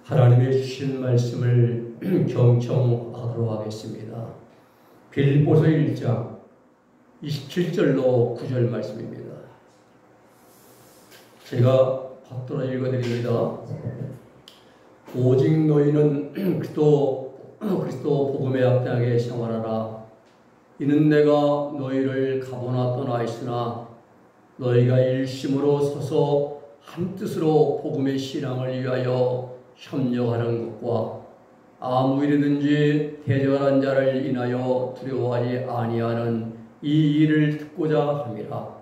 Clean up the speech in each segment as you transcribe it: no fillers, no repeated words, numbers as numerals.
하나님의 주신 말씀을 경청하도록 하겠습니다. 빌립보서 1장 27절로 9절 말씀입니다. 제가 받들어 읽어드립니다. 오직 너희는 그리스도 복음에 합당하게 생활하라. 이는 내가 너희를 가보나 떠나 있으나 너희가 일심으로 서서 한 뜻으로 복음의 신앙을 위하여 협력하는 것과 아무 일이든지 대적하는 자를 인하여 두려워하지 아니하는 이 일을 듣고자 함이라.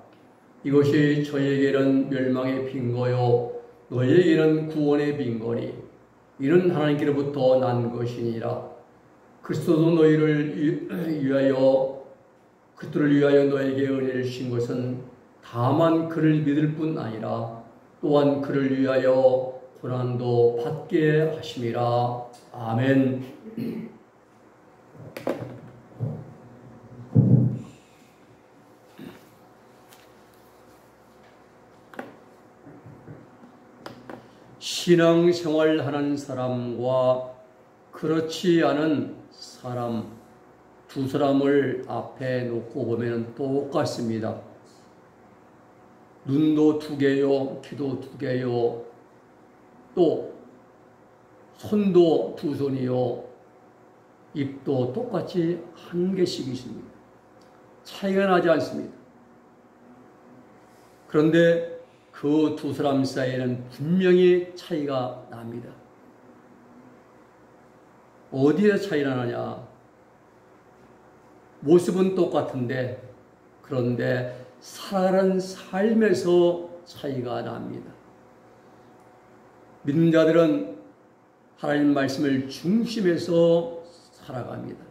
이것이 저희에게는 멸망의 빈거요 너희에게는 구원의 빈거니 이는 하나님께로부터 난 것이니라. 그리스도를 위하여 너에게 은혜를 주신 것은 다만 그를 믿을 뿐 아니라 또한 그를 위하여 고난도 받게 하심이라. 아멘. 신앙생활하는 사람과 그렇지 않은 사람 두 사람을 앞에 놓고 보면 똑같습니다. 눈도 두 개요, 귀도 두 개요, 또 손도 두 손이요, 입도 똑같이 한 개씩 있습니다. 차이가 나지 않습니다. 그런데 그 두 사람 사이에는 분명히 차이가 납니다. 어디에 차이가 나느냐? 모습은 똑같은데 그런데 살아가는 삶에서 차이가 납니다. 믿는 자들은 하나님 말씀을 중심에서 살아갑니다.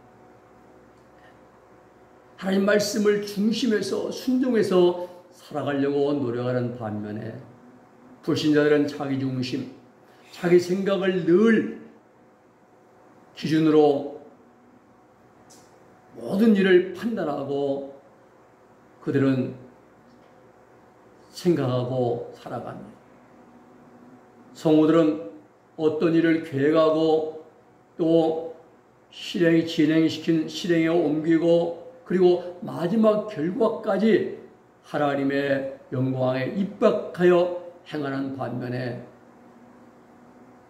하나님 말씀을 중심에서 순종해서 살아가려고 노력하는 반면에 불신자들은 자기 중심, 자기 생각을 늘 기준으로 모든 일을 판단하고 그들은 생각하고 살아갑니다. 성도들은 어떤 일을 계획하고 또 실행에 옮기고 그리고 마지막 결과까지 하나님의 영광에 입각하여 행하는 반면에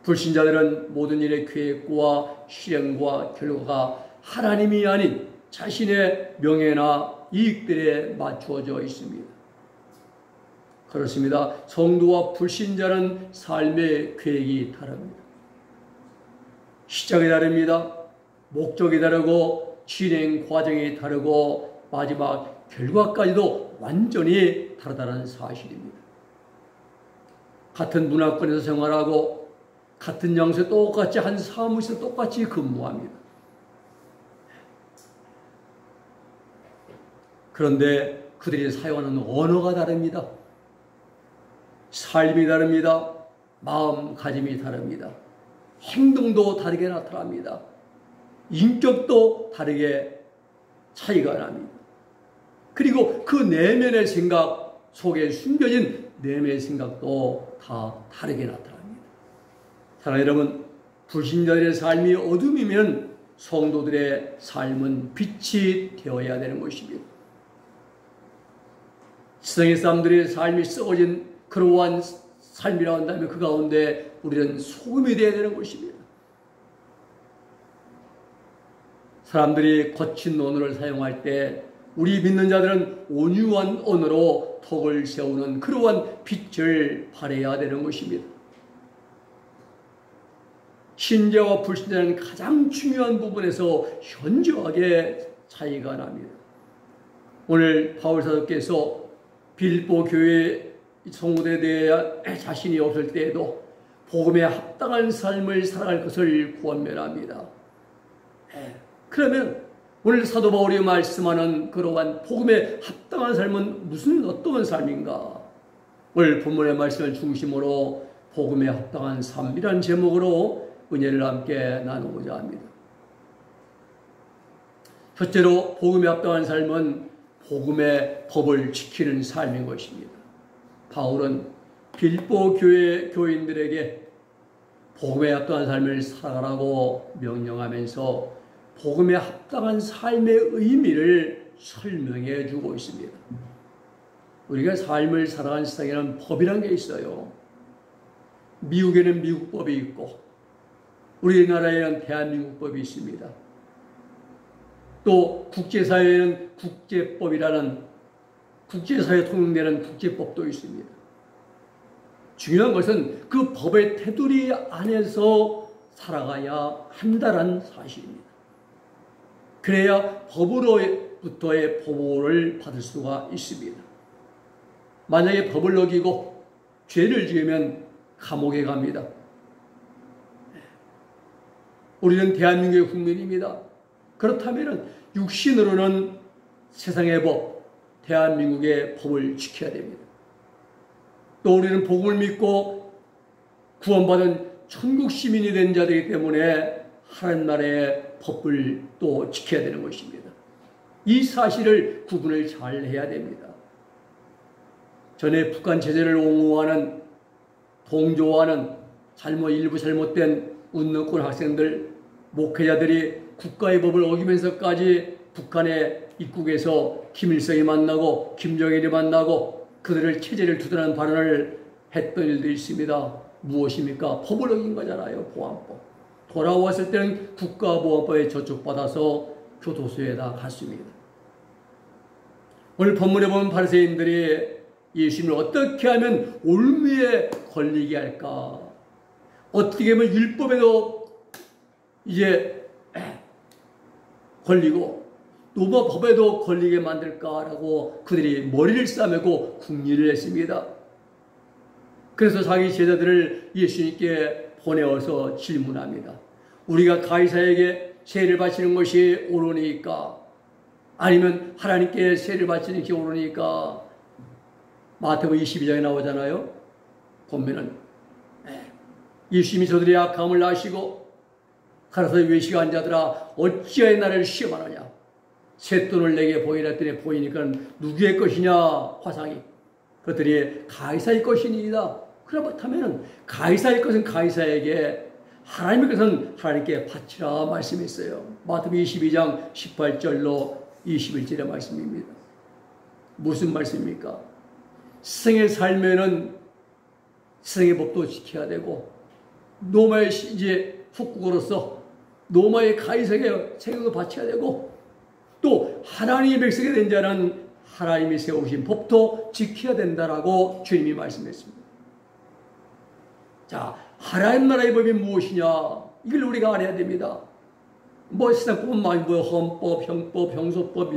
불신자들은 모든 일의 계획과 실행과 결과가 하나님이 아닌 자신의 명예나 이익들에 맞추어져 있습니다. 그렇습니다. 성도와 불신자는 삶의 계획이 다릅니다. 시작이 다릅니다. 목적이 다르고 진행 과정이 다르고 마지막 결과까지도 완전히 다르다는 사실입니다. 같은 문화권에서 생활하고 같은 장소에 똑같이 한 사무실에서 똑같이 근무합니다. 그런데 그들이 사용하는 언어가 다릅니다. 삶이 다릅니다. 마음가짐이 다릅니다. 행동도 다르게 나타납니다. 인격도 다르게 차이가 납니다. 그리고 그 내면의 생각 속에 숨겨진 내면의 생각도 다 다르게 나타납니다. 사랑하는 여러분, 불신자들의 삶이 어둠이면 성도들의 삶은 빛이 되어야 되는 것입니다. 세상의 사람들의 삶이 썩어진 그러한 삶이라고 한다면 그 가운데 우리는 소금이 되어야 되는 것입니다. 사람들이 거친 언어를 사용할 때 우리 믿는 자들은 온유한 언어로 덕을 세우는 그러한 빛을 발해야 되는 것입니다. 신자와 불신자는 가장 중요한 부분에서 현저하게 차이가 납니다. 오늘 바울 사도께서 빌립보 교회 성도들에 대해 자신이 없을 때에도 복음에 합당한 삶을 살아갈 것을 권면합니다. 그러면 오늘 사도 바울이 말씀하는 그러한 복음에 합당한 삶은 어떤 삶인가? 오늘 본문의 말씀을 중심으로 복음에 합당한 삶이라는 제목으로 은혜를 함께 나누고자 합니다. 첫째로 복음에 합당한 삶은 복음의 법을 지키는 삶인 것입니다. 바울은 빌립보 교회 교인들에게 복음에 합당한 삶을 살아가라고 명령하면서 복음에 합당한 삶의 의미를 설명해 주고 있습니다. 우리가 삶을 살아가는 세상에는 법이라는 게 있어요. 미국에는 미국법이 있고 우리나라에는 대한민국법이 있습니다. 또 국제사회에는 국제법이라는 국제사회에 통용되는 국제법도 있습니다. 중요한 것은 그 법의 테두리 안에서 살아가야 한다는 사실입니다. 그래야 법으로부터의 보호를 받을 수가 있습니다. 만약에 법을 어기고 죄를 지으면 감옥에 갑니다. 우리는 대한민국의 국민입니다. 그렇다면 육신으로는 세상의 법, 대한민국의 법을 지켜야 됩니다. 또 우리는 복음을 믿고 구원받은 천국 시민이 된 자들이기 때문에 하나님 나라의 법을 또 지켜야 되는 것입니다. 이 사실을 구분을 잘 해야 됩니다. 전에 북한 체제를 옹호하는, 동조하는 일부 잘못된 운동권 학생들, 목회자들이 국가의 법을 어기면서까지 북한의 입국에서 김일성이 만나고 김정일이 만나고 그들을 체제를 두둔하는 발언을 했던 일도 있습니다. 무엇입니까? 법을 어긴 거잖아요. 보안법. 돌아왔을 때는 국가보안법에 저촉받아서 교도소에다 갔습니다. 오늘 본문에 보면 바리새인들이 예수님을 어떻게 하면 올무에 걸리게 할까? 어떻게 하면 율법에도 이제 걸리고 로마 법에도 걸리게 만들까라고 그들이 머리를 싸매고 궁리를 했습니다. 그래서 자기 제자들을 예수님께 보내어서 질문합니다. 우리가 가이사에게 세를 바치는 것이 옳으니까 아니면 하나님께 세를 바치는 것이 옳으니까 마태복음 22장에 나오잖아요. 보면은 예수님이 저들의 악함을 아시고 가라사 외식한 자들아 어찌하여 나를 시험하느냐. 쇳돈을 내게 보이라 했더니 보이니까 누구의 것이냐 화상이. 그들이 가이사의 것이니이다. 그렇다면 가이사의 것은 가이사에게 하나님의 것은 하나님께 바치라 말씀했어요. 마태복음 22장 18절로 21절의 말씀입니다. 무슨 말씀입니까? 세상의 삶에는 세상의 법도 지켜야 되고 로마의 이제 국국으로서 로마의 가이사에게 세금도 바쳐야 되고 또 하나님의 백성이 된 자는 하나님이 세우신 법도 지켜야 된다라고 주님이 말씀했습니다. 자, 하나님 나라의 법이 무엇이냐? 이걸 우리가 알아야 됩니다. 세상법은 많이 헌법, 형법, 형소법,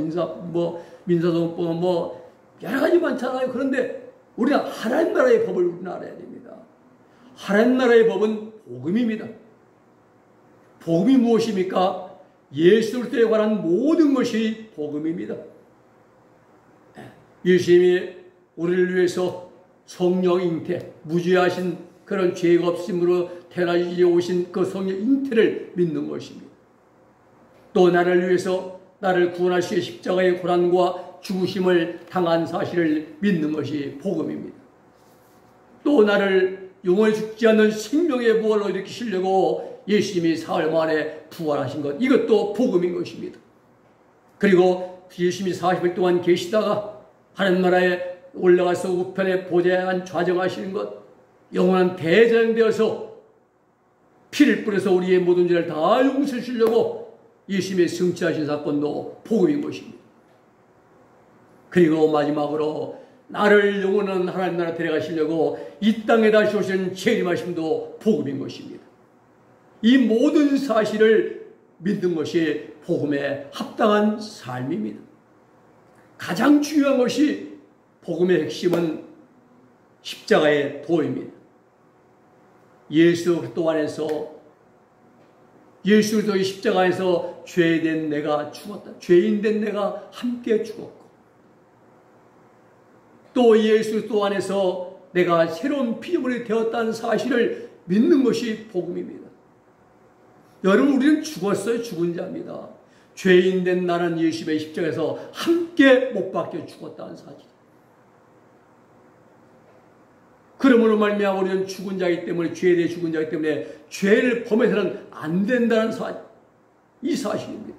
민사소송법 여러 가지 많잖아요. 그런데 우리가 하나님 나라의 법을 우리는 알아야 됩니다. 하나님 나라의 법은 복음입니다. 복음이 무엇입니까? 예수 그리스도에 관한 모든 것이 복음입니다. 예수님이 우리를 위해서 성령 잉태, 무죄하신 그런 죄가 없음으로 태어나시지 오신 그 성령 잉태를 믿는 것입니다. 또 나를 위해서 나를 구원하시기 위해 십자가의 고난과 죽으심을 당한 사실을 믿는 것이 복음입니다. 또 나를 영원히 죽지 않는 생명의 부활로 일으키시려고 예수님이 사흘 만에 부활하신 것, 이것도 복음인 것입니다. 그리고 예수님이 40일 동안 계시다가 하나님 나라에 올라가서 우편에 보좌에 좌정하시는 것, 영원한 대제사장 되어서 피를 뿌려서 우리의 모든 죄를 다 용서해 주려고 예수님의 성취하신 사건도 복음인 것입니다. 그리고 마지막으로 나를 영원한 하나님 나라 데려가시려고 이 땅에 다시 오신 재림하심도 복음인 것입니다. 이 모든 사실을 믿는 것이 복음에 합당한 삶입니다. 가장 중요한 것이 복음의 핵심은 십자가의 도입니다. 예수 그리스도 안에서 예수 그리스도의 십자가에서 죄된 내가 죽었다. 죄인 된 내가 함께 죽었고 또 예수 그리스도 안에서 내가 새로운 피조물이 되었다는 사실을 믿는 것이 복음입니다. 여러분, 우리는 죽었어요. 죽은 자입니다. 죄인 된 나는 예수의 십자가에서 함께 못 박혀 죽었다는 사실. 그러므로 말미암아 우리는 죽은 자이기 때문에, 죄에 대해 죽은 자이기 때문에 죄를 범해서는 안 된다는 이 사실입니다.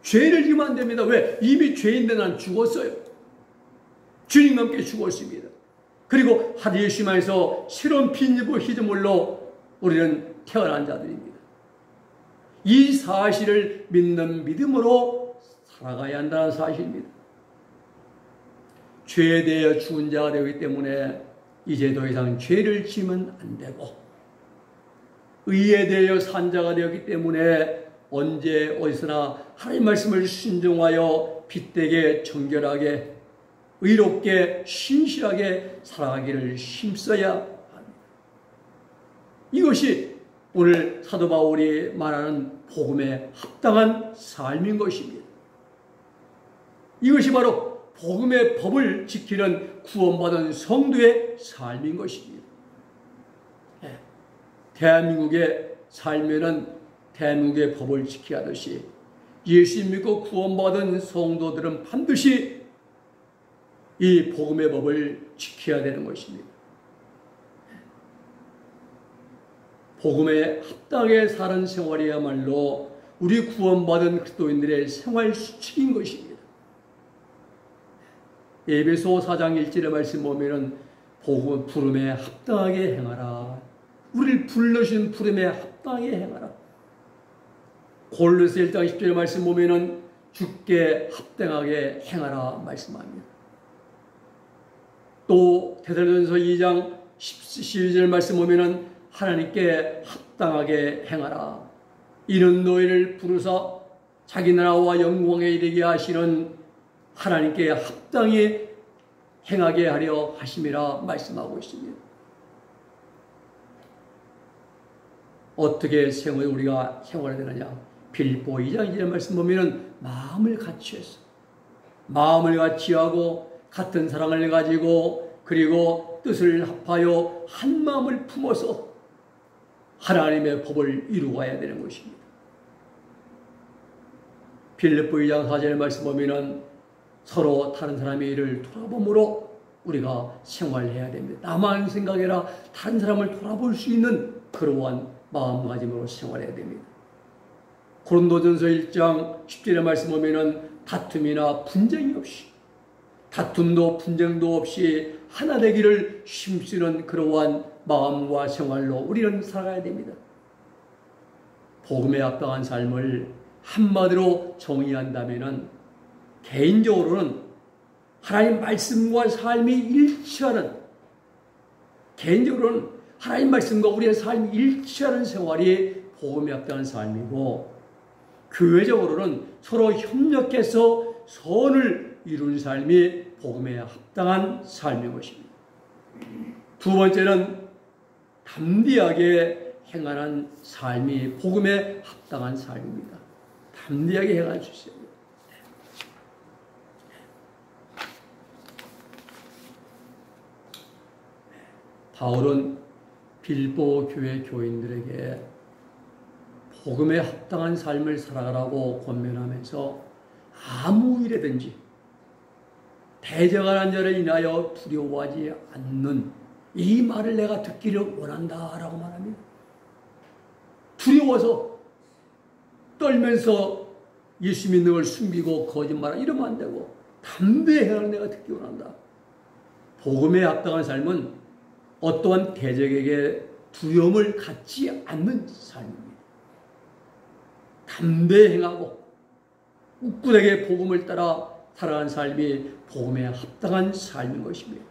죄를 지면 안 됩니다. 왜? 이미 죄인데 난 죽었어요. 주님과 함께 죽었습니다. 그리고 하늘 예수님에서 새로운 빈집을 희재물로 우리는 태어난 자들입니다. 이 사실을 믿는 믿음으로 살아가야 한다는 사실입니다. 죄에 대해 죽은 자가 되기 때문에 이제 더 이상 죄를 지면 안 되고, 의에 대하여 산 자가 되었기 때문에 언제 어디서나 하나님 말씀을 순종하여 빛되게 정결하게 의롭게 신실하게 살아가기를 힘써야 합니다. 이것이 오늘 사도 바울이 말하는 복음에 합당한 삶인 것입니다. 이것이 바로 복음의 법을 지키는 구원받은 성도의 삶인 것입니다. 대한민국의 삶에는 대한민국의 법을 지켜야 하듯이 예수 믿고 구원받은 성도들은 반드시 이 복음의 법을 지켜야 되는 것입니다. 복음에 합당하게 사는 생활이야말로 우리 구원받은 그리스도인들의 생활 수칙인 것입니다. 에베소 4장 1절의 말씀 보면은 복음 부름에 합당하게 행하라. 우리를 불러주신 부름에 합당하게 행하라. 골로새 1장 10절의 말씀 보면은 주께 합당하게 행하라 말씀합니다. 또 데살로니가서 2장 12절 말씀 보면은 하나님께 합당하게 행하라. 이는 너희를 부르사 자기 나라와 영광에 이르게 하시는 하나님께 합당히 행하게 하려 하심이라 말씀하고 있습니다. 어떻게 우리가 생활해야 되느냐? 빌립보 2장 2절 말씀 보면은 마음을 같이해서, 마음을 같이하고 같은 사랑을 가지고 그리고 뜻을 합하여 한 마음을 품어서 하나님의 법을 이루어야 되는 것입니다. 빌립보 2장 4절 말씀 보면은 서로 다른 사람의 일을 돌아봄으로 우리가 생활해야 됩니다. 나만 생각해라, 다른 사람을 돌아볼 수 있는 그러한 마음가짐으로 생활해야 됩니다. 고린도전서 1장 10절의 말씀 보면은 다툼이나 분쟁이 없이, 다툼도 분쟁도 없이 하나 되기를 힘쓰는 그러한 마음과 생활로 우리는 살아가야 됩니다. 복음에 합당한 삶을 한마디로 정의한다면은 개인적으로는 하나님 말씀과 삶이 일치하는, 개인적으로는 하나님 말씀과 우리의 삶이 일치하는 생활이 복음에 합당한 삶이고, 교회적으로는 서로 협력해서 선을 이루는 삶이 복음에 합당한 삶인 것입니다. 두 번째는 담대하게 행하는 삶이 복음에 합당한 삶입니다. 담대하게 행할 수 있어요. 바울은 빌립보 교회 교인들에게 복음에 합당한 삶을 살아가라고 권면하면서 아무 일에든지 대적하는 자를 인하여 두려워하지 않는 이 말을 내가 듣기를 원한다라고 말합니다. 두려워서 떨면서 예수 믿는 걸 숨기고 거짓말하고 이러면 안 되고 담대하는 내가 듣기 원한다. 복음에 합당한 삶은 어떠한 대적에게 두려움을 갖지 않는 삶입니다. 담대히 행하고 꿋꿋하게 복음을 따라 살아가는 삶이 복음에 합당한 삶인 것입니다.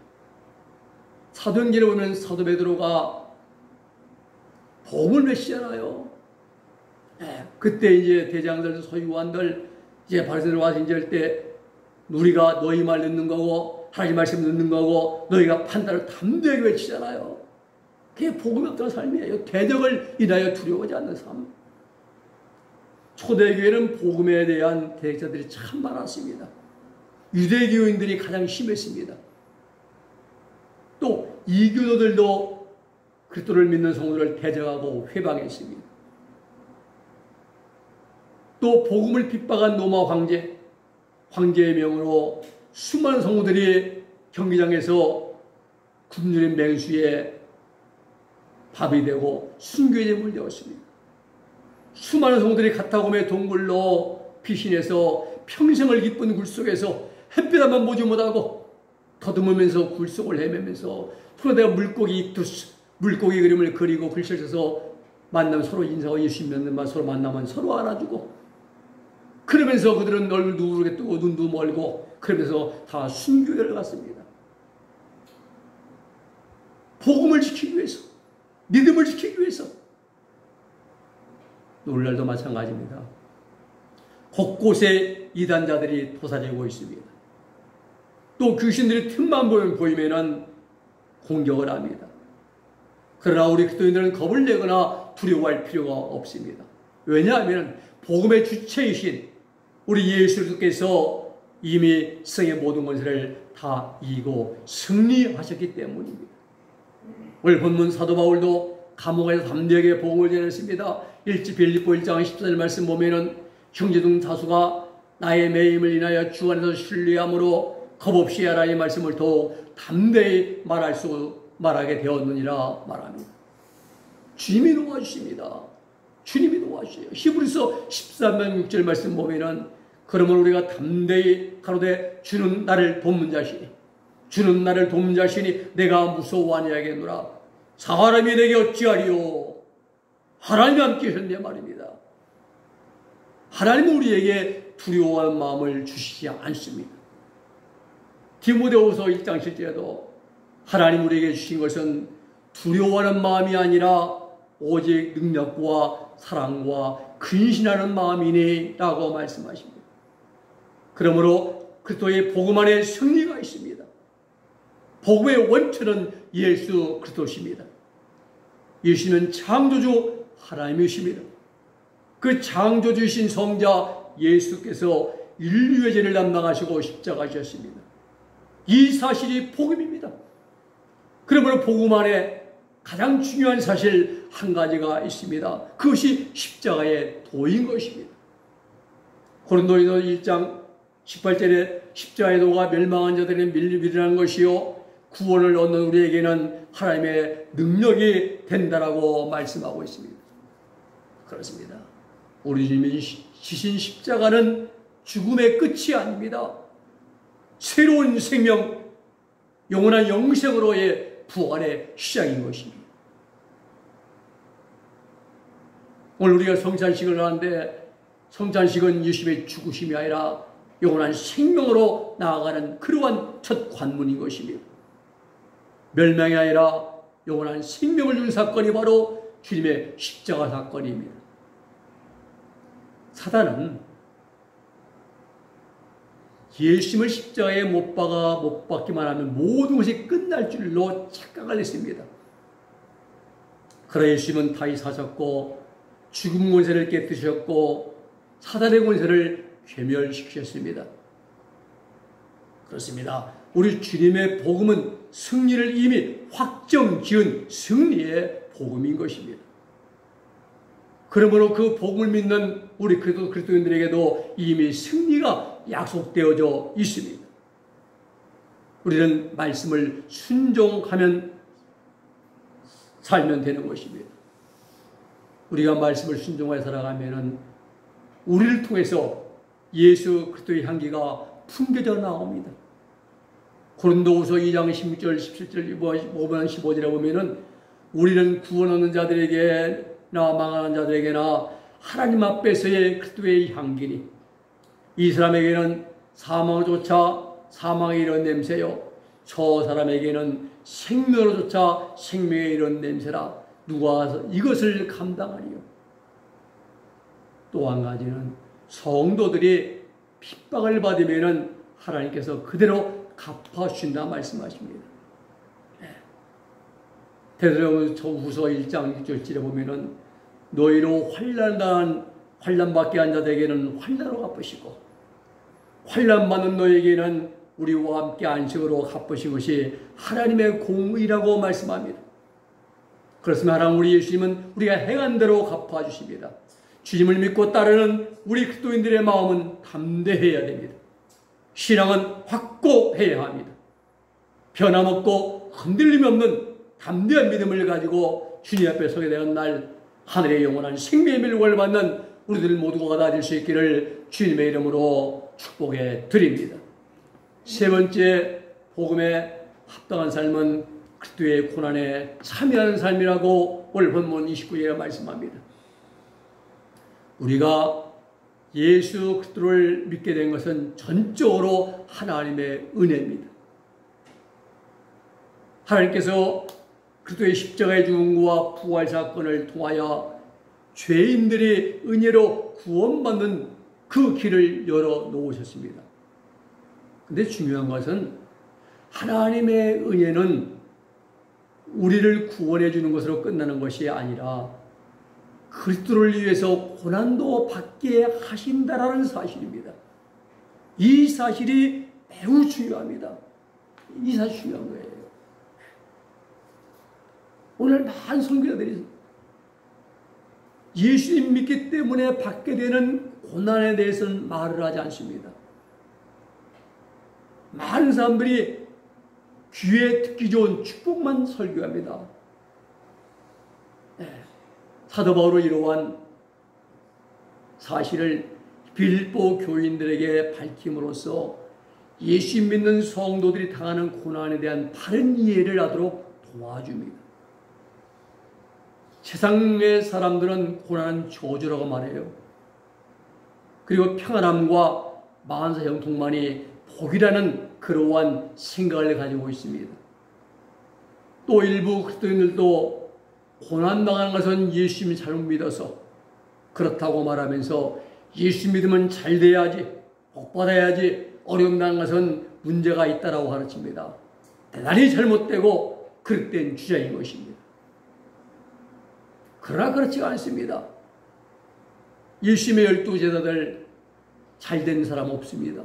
사도행전에 보면 사도 베드로가 복음을 외치잖아요. 그때 이제 대장들, 서기관들, 이제 바리새인들 와서 이제 할 때 우리가 너희 말 듣는 거고 하나님 말씀 듣는 거고 너희가 판단을 담대하게 외치잖아요. 그게 복음에 합당한 삶이에요. 대적을 인하여 두려워하지 않는 삶. 초대교회는 복음에 대한 대적자들이 참 많았습니다. 유대교인들이 가장 심했습니다. 또 이교도들도 그리스도를 믿는 성도를 대적하고 회방했습니다. 또 복음을 핍박한 로마 황제의 명으로 수많은 성도들이 경기장에서 굶주린 맹수의 밥이 되고 순교의 제물이 되었습니다. 수많은 성도들이 가타곰의 동굴로 피신해서 평생을 기쁜 굴 속에서 햇빛 한번 보지 못하고 더듬으면서 굴 속을 헤매면서 손에다가 물고기 그림을 그리고 글씨를 써서 만나면 서로 인사하고 예수 믿는 서로 만나면 서로 알아주고, 그러면서 그들은 얼굴도 우르게 뜨고 눈도 멀고 그러면서 다 순교회를 갔습니다. 복음을 지키기 위해서, 믿음을 지키기 위해서. 오늘날도 마찬가지입니다. 곳곳에 이단자들이 도사지고 있습니다. 또 귀신들이 틈만 보이면 공격을 합니다. 그러나 우리 그리스도인들은 겁을 내거나 두려워할 필요가 없습니다. 왜냐하면 복음의 주체이신 우리 예수 그리스도께서 이미 세상의 모든 권세를 다 이기고 승리하셨기 때문입니다. 오늘 본문 사도 바울도 감옥에서 담대하게 복음을 전했습니다. 1지 빌립보 1장 14절 말씀 보면은 형제중 다수가 나의 매임을 인하여 주 안에서 신뢰함으로 겁없이 하라 이 말씀을 더욱 담대히 말하게 되었느니라 말합니다. 주님이 도와주십니다. 주님이 도와주세요. 히브리서 13장 6절 말씀 보면은 그러면 우리가 담대히 가로되 주는 나를 돕는 자시니 내가 무서워하니 하겠노라. 사람이 내게 어찌하리요. 하나님이 함께 하셨네 말입니다. 하나님은 우리에게 두려워하는 마음을 주시지 않습니다. 디모데후서 1장 7절에도 하나님 우리에게 주신 것은 두려워하는 마음이 아니라 오직 능력과 사랑과 근신하는 마음이니 라고 말씀하십니다. 그러므로 그리스도의 복음 안에 승리가 있습니다. 복음의 원천은 예수 그리스도십니다. 예수는 창조주 하나님이십니다. 그 창조주이신 성자 예수께서 인류의 죄를 담당하시고 십자가지셨습니다. 이 사실이 복음입니다. 그러므로 복음 안에 가장 중요한 사실 한 가지가 있습니다. 그것이 십자가의 도인 것입니다. 고린도전서 1장 18절에 십자가의 도가 멸망한 자들은 밀리라는 것이요 구원을 얻는 우리에게는 하나님의 능력이 된다라고 말씀하고 있습니다. 그렇습니다. 우리 주님이 지신 십자가는 죽음의 끝이 아닙니다. 새로운 생명, 영원한 영생으로의 부활의 시작인 것입니다. 오늘 우리가 성찬식을 하는데 성찬식은 예수님의 죽으심이 아니라 영원한 생명으로 나아가는 그러한 첫 관문인 것입니다. 멸망이 아니라 영원한 생명을 준 사건이 바로 주님의 십자가 사건입니다. 사단은 예수님을 십자가에 못 박기만 하면 모든 것이 끝날 줄로 착각을 했습니다. 그러나 예수님은 다시 사셨고 죽음 권세를 깨뜨리셨고 사단의 권세를 괴멸시키셨습니다. 그렇습니다. 우리 주님의 복음은 승리를 이미 확정 지은 승리의 복음인 것입니다. 그러므로 그 복음을 믿는 우리 그리스도인들에게도 이미 승리가 약속되어져 있습니다. 우리는 말씀을 순종하면 살면 되는 것입니다. 우리가 말씀을 순종하여 살아가면은 우리를 통해서 예수 그리스도의 향기가 풍겨져 나옵니다. 고린도후서 2장 16절, 17절, 5번, 15절에 보면은 우리는 구원 얻는 자들에게나 망하는 자들에게나 하나님 앞에서의 그리스도의 향기니 이 사람에게는 사망을 쫓아 사망에 이른 냄새요 저 사람에게는 생명을 쫓아 생명에 이른 냄새라 누가 이것을 감당하리요. 또 한 가지는 성도들이 핍박을 받으면은 하나님께서 그대로 갚아주신다 말씀하십니다. 데살로니가후서 1장 6절에 보면은 너희로 환난받게 한 자들에게는 환난으로 갚으시고 환난 받는 너에게는 우리와 함께 안식으로 갚으신 것이 하나님의 공의라고 말씀합니다. 그렇습니다. 하나님 우리 예수님은 우리가 행한 대로 갚아주십니다. 주님을 믿고 따르는 우리 그리스도인들의 마음은 담대해야 됩니다. 신앙은 확고해야 합니다. 변함없고 흔들림이 없는 담대한 믿음을 가지고 주님 앞에 서게 되는 날 하늘의 영원한 생명의 밀고를 받는 우리들 모두가 다 될 수 있기를 주님의 이름으로 축복해 드립니다. 세 번째 복음에 합당한 삶은 그리스도의 고난에 참여하는 삶이라고 오늘 본문 29절에 말씀합니다. 우리가 예수 그리스도를 믿게 된 것은 전적으로 하나님의 은혜입니다. 하나님께서 그리스도의 십자가의 죽음과 부활 사건을 통하여 죄인들이 은혜로 구원받는 그 길을 열어 놓으셨습니다. 근데 중요한 것은 하나님의 은혜는 우리를 구원해 주는 것으로 끝나는 것이 아니라 그리스도를 위해서 고난도 받게 하신다라는 사실입니다. 이 사실이 매우 중요합니다. 이 사실이 중요한 거예요. 오늘 많은 선교사들이 예수님 믿기 때문에 받게 되는 고난에 대해서는 말을 하지 않습니다. 많은 사람들이 귀에 듣기 좋은 축복만 설교합니다. 사도 바울은 이러한 사실을 빌립보 교인들에게 밝힘으로써 예수 믿는 성도들이 당하는 고난에 대한 바른 이해를 하도록 도와줍니다. 세상의 사람들은 고난은 저주라고 말해요. 그리고 평안함과 만사 형통만이 복이라는 그러한 생각을 가지고 있습니다. 또 일부 그리스도인들도 고난당하는 것은 예수님이 잘못 믿어서 그렇다고 말하면서 예수 믿으면 잘 돼야지, 복받아야지, 어려움 당하는 것은 문제가 있다라고 가르칩니다. 대단히 잘못되고 그릇된 주장인 것입니다. 그러나 그렇지가 않습니다. 예수님의 12제자들 잘된 사람 없습니다.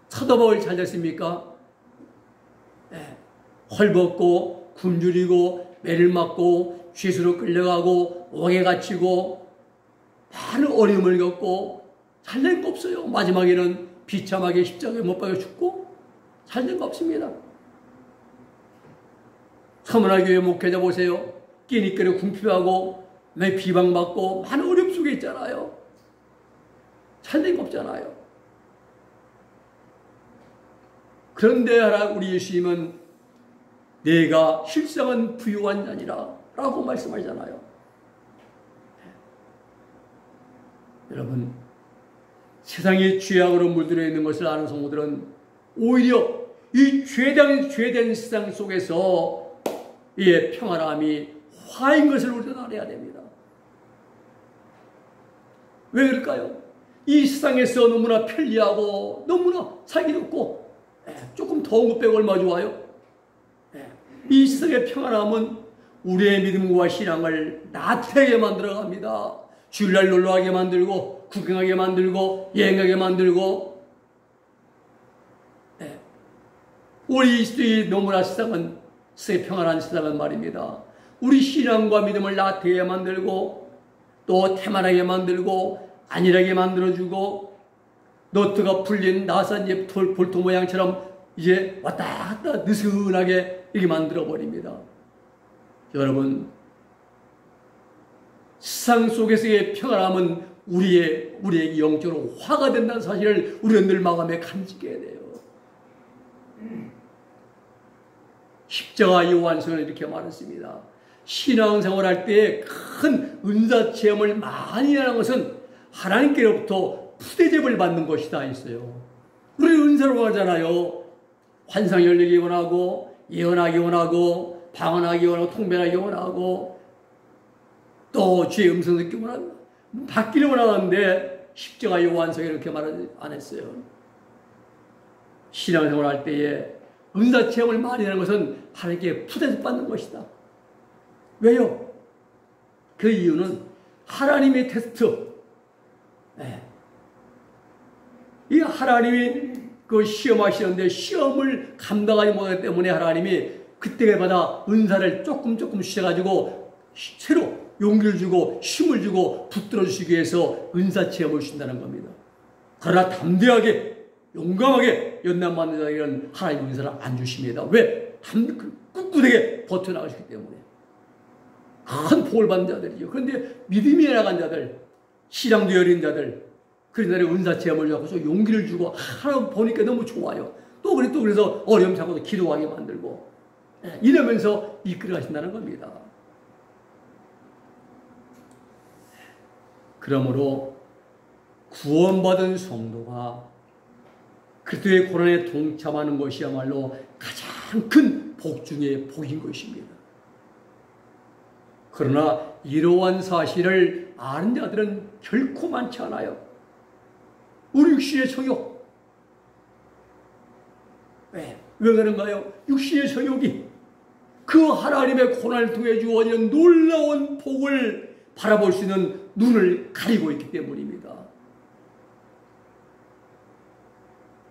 사도 바울 잘 됐습니까? 헐벗고 굶주리고 매를 맞고 죄수로 끌려가고 옥에 갇히고 많은 어려움을 겪고 잘된 거 없어요. 마지막에는 비참하게 십자가에 못 박혀 죽고 잘된 거 없습니다. 서문화교회 목회자 보세요. 끼니거리 궁핍하고 매 비방받고 많은 어려움 속에 있잖아요. 잘된 거 없잖아요. 그런데 우리 예수님은 내가 실상은 부유한 자니라 라고 말씀하잖아요. 여러분, 세상의 죄악으로 물들어 있는 것을 아는 성도들은 오히려 이 죄된 세상 속에서 이 평안함이 화인 것을 우리는 알아야 됩니다. 왜 그럴까요? 이 세상에서 너무나 편리하고 너무나 살기 좋고 조금 더운 것 빼고 얼마 좋아요? 이 세상의 평안함은 우리의 믿음과 신앙을 나태하게 만들어갑니다. 주일날 놀러가게 만들고 구경하게 만들고 여행하게 만들고 우리 이 너무나 세상은 평안한 세상은 말입니다. 우리 신앙과 믿음을 나태하게 만들고 또 태만하게 만들고 안일하게 만들어주고 노트가 풀린 나산 볼통 모양처럼 이제 왔다 갔다 느슨하게 이렇게 만들어버립니다. 여러분, 세상 속에서의 평안함은 우리에게 영적으로 화가 된다는 사실을 우리는 늘 마음에 간직해야 돼요. 십자가의 완성을 이렇게 말했습니다. 신앙생활 할 때 큰 은사 체험을 많이 하는 것은 하나님께로부터 푸대접을 받는 것이다 했어요. 우리 은사로 하잖아요. 환상이 열리기 원하고 예언하기 원하고 방언하기 원하고 통변하기 원하고 또 주의 음성 듣기 원하고 받기를 원하는데 십자가의 완성이 이렇게 말 안 했어요. 신앙생활 할 때에 은사 체험을 많이 하는 것은 하나님께 푸대접 받는 것이다. 왜요? 그 이유는 하나님의 테스트. 이 하나님이 그 시험하시는데 시험을 감당하지 못하기 때문에 하나님이 그때마다 은사를 조금 주셔가지고 새로 용기를 주고 힘을 주고 붙들어 주시기 위해서 은사 체험을 주신다는 겁니다. 그러나 담대하게 용감하게 연단받는 자에게는 하나님 은사를 안 주십니다. 왜? 꿋꿋하게 버텨나가시기 때문에. 큰 복을 받는 자들이죠. 그런데 믿음이 나간 자들, 신앙도 여린 자들, 그런 자들의 은사 체험을 갖고서 용기를 주고 하나 보니까 너무 좋아요. 또 그래서 어려움 잡고도 기도하게 만들고 이러면서 이끌어 가신다는 겁니다. 그러므로 구원받은 성도가 그리스도의 고난에 동참하는 것이야말로 가장 큰 복 중의 복인 것입니다. 그러나 이러한 사실을 아는 자들은 결코 많지 않아요. 우리 육신의 성욕. 왜 그런가요? 육신의 성욕이 그 하나님의 고난을 통해 주어지는 놀라운 복을 바라볼 수 있는 눈을 가리고 있기 때문입니다.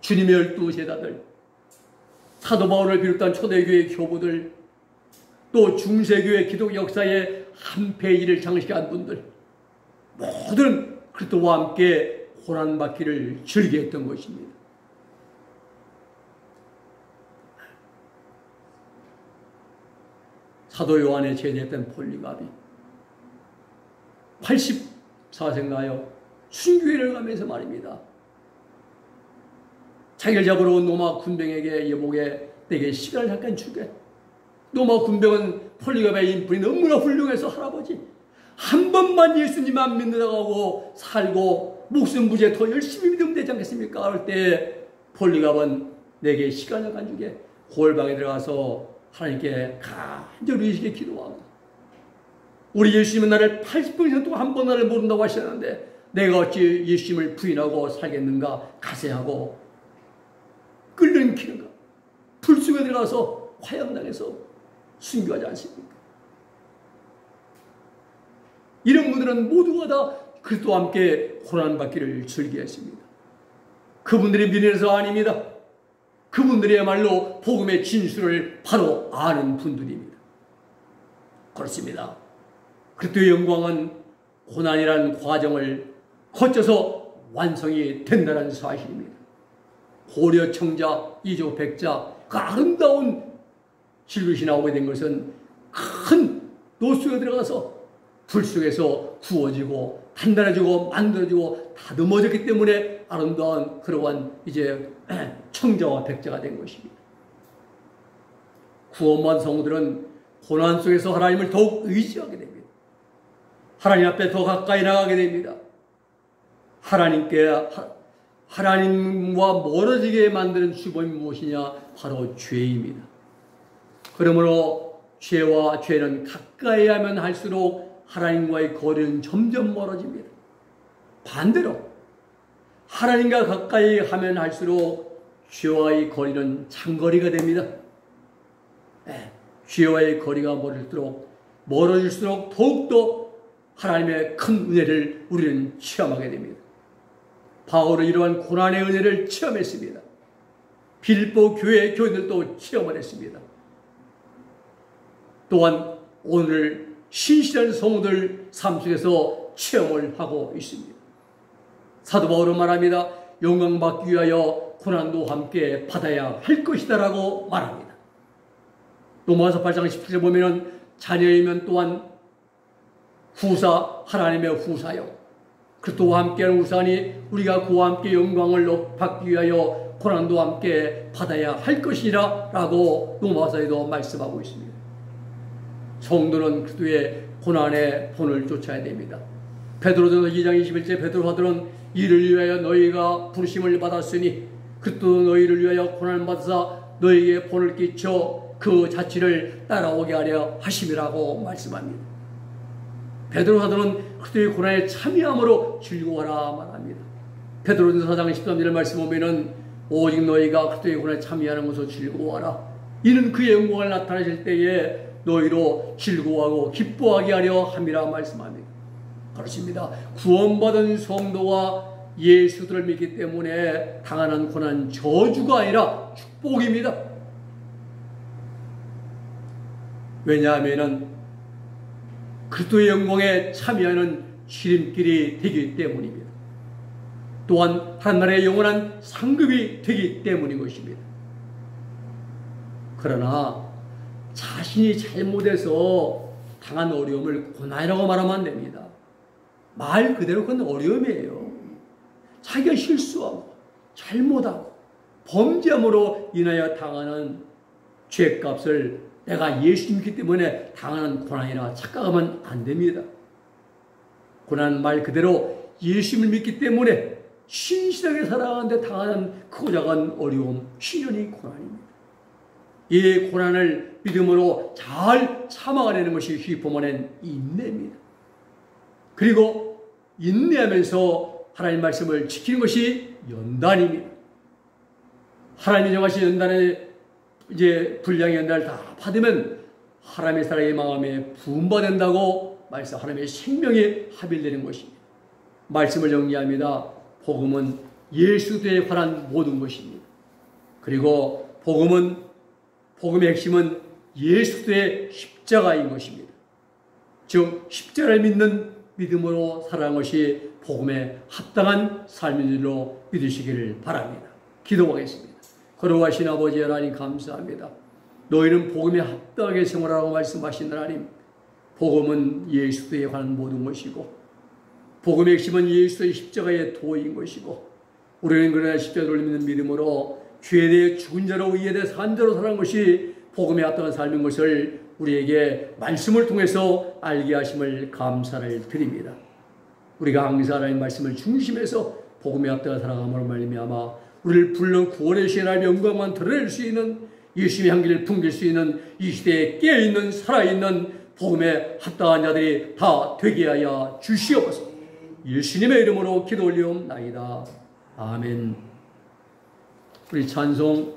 주님의 12제자들, 사도 바울을 비롯한 초대교회 교부들, 또 중세교회 기독 역사의 한 페이지를 장식한 분들, 모두는 그리스도와 함께 고난받기를 즐겨했던 것입니다. 사도 요한의 제자였던 폴리갑이 84세인가요? 순교회를 가면서 말입니다. 자기를 잡으러 온 로마 군병에게 여보게 내게 시간을 잠깐 주게. 로마 군병은 폴리갑의 인품이 너무나 훌륭해서 할아버지 한 번만 예수님만 믿는다고 살고 목숨 부지에 더 열심히 믿으면 되지 않겠습니까? 할 때 폴리갑은 내게 시간을 잠깐 주게. 골방에 들어가서 하나님께 간절히 의식에 기도하고 우리 예수님은 나를 80년 동안 한 번 나를 모른다고 하셨는데 내가 어찌 예수님을 부인하고 살겠는가 가세하고 끌려는가 불 속에 들어가서 화형당해서 순교하지 않습니까? 이런 분들은 모두가 다 그리스도와 함께 고난받기를 즐겨했습니다. 그분들이 미련해서 아닙니다. 그분들이야말로 복음의 진수를 바로 아는 분들입니다. 그렇습니다. 그리스도의 영광은 고난이라는 과정을 거쳐서 완성이 된다는 사실입니다. 고려 청자, 이조 백자, 그 아름다운 질그릇이 나오게 된 것은 큰 노수에 들어가서 불 속에서 구워지고 단단해지고 만들어지고 다듬어졌기 때문에 아름다운 그러한 이제 청자와 백자가 된 것입니다. 구원받은 성도들은 고난 속에서 하나님을 더욱 의지하게 됩니다. 하나님 앞에 더 가까이 나가게 됩니다. 하나님과 멀어지게 만드는 주범이 무엇이냐? 바로 죄입니다. 그러므로 죄는 가까이 하면 할수록 하나님과의 거리는 점점 멀어집니다. 반대로 하나님과 가까이 하면 할수록 죄와의 거리는 장거리가 됩니다. 죄와의 거리가 멀어질수록 더욱더 하나님의 큰 은혜를 우리는 체험하게 됩니다. 바울은 이러한 고난의 은혜를 체험했습니다. 빌립보 교회 교인들도 체험을 했습니다. 또한 오늘 신실한 성도들 삶 속에서 체험을 하고 있습니다. 사도 바울은 말합니다. 영광받기 위하여 고난도 함께 받아야 할 것이다 라고 말합니다. 로마서 8장 17절 보면은 자녀이면 또한 하나님의 후사요. 그리스도와 함께하는 우산이 우리가 그와 함께 영광을 받기 위하여 고난도 함께 받아야 할 것이라 라고 로마서에도 말씀하고 있습니다. 성도는 그리스도의 고난의 본을 쫓아야 됩니다. 베드로전서 2장 21절 베드로사도는 이를 위하여 너희가 부르심을 받았으니 그리스도 너희를 위하여 고난을 받아서 너희에게 본을 끼쳐 그 자취를 따라오게 하려 하심이라고 말씀합니다. 베드로사도는 그리스도의 고난에 참여함으로 즐거워하라 말합니다. 베드로전서 4장 13절 말씀 보면은 오직 너희가 그리스도의 고난에 참여하는 것으로 즐거워하라. 이는 그의 영광을 나타내실 때에 너희로 즐거워하고 기뻐하게 하려 함이라 말씀합니다. 그렇습니다. 구원받은 성도와 예수들을 믿기 때문에 당하는 고난 저주가 아니라 축복입니다. 왜냐하면 그리스도의 영광에 참여하는 지름길이 되기 때문입니다. 또한 하나님의 영원한 상급이 되기 때문인 것입니다. 그러나 자신이 잘못해서 당한 어려움을 고난이라고 말하면 안 됩니다. 말 그대로 그건 어려움이에요. 자기가 실수하고 잘못하고 범죄함으로 인하여 당하는 죄값을 내가 예수 믿기 때문에 당하는 고난이라 착각하면 안 됩니다. 고난은 말 그대로 예수를 믿기 때문에 신실하게 살아가는데 당하는 크고 작은 어려움, 신연이 고난입니다. 이 고난을 믿음으로 잘 참아가는 것이 히포모는 인내입니다. 그리고 인내하면서 하나님 말씀을 지키는 것이 연단입니다. 하나님이 정하신 연단을 이제 분량의 연단을 다 받으면 하나님의 사랑의 마음에 부음받는다고 말씀, 하나님의 생명에 합일되는 것입니다. 말씀을 정리합니다. 복음은 예수에 관한 모든 것입니다. 그리고 복음의 핵심은 예수의 십자가인 것입니다. 즉 십자가를 믿는 믿음으로 살아가는 것이 복음에 합당한 삶인 줄로 믿으시기를 바랍니다. 기도하겠습니다. 거룩하신 아버지 하나님 감사합니다. 너희는 복음에 합당하게 생활하라고 말씀하신 하나님, 복음은 예수에 관한 모든 것이고 복음의 핵심은 예수의 십자가의 도인 것이고 우리는 그러나 십자가를 믿는 믿음으로 죄에 대해 죽은 자로 의에 대해 산 자로 살아가는 것이 복음에 합당한 삶인 것을 우리에게 말씀을 통해서 알게 하심을 감사를 드립니다. 우리가 항상 하나님 말씀을 중심해서 복음에 합당한 살아감으로 말미암아 우리를 불러 구원의 시간을 영광만 드러낼 수 있는 예수의 향기를 풍길 수 있는 이 시대에 깨어있는 살아있는 복음에 합당한 자들이 다 되게 하여 주시옵소서. 예수님의 이름으로 기도 올리옵나이다. 아멘. 우리 찬송